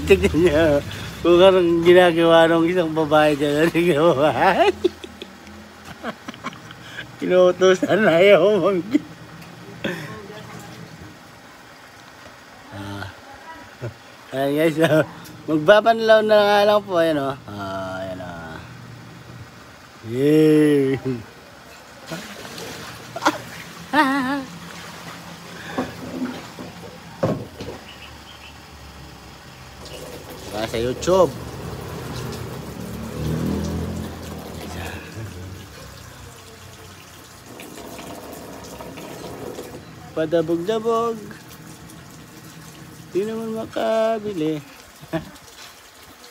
Tignan niyo. Kung anong ginagawa ng isang babae dyan. Tignan mo ba? Inuutosan na yung ayan guys, magpapanlaw na nga lang po. Ayan o. Ayan o. Yay! Para sa YouTube. Padabog-dabog. Di naman makabili.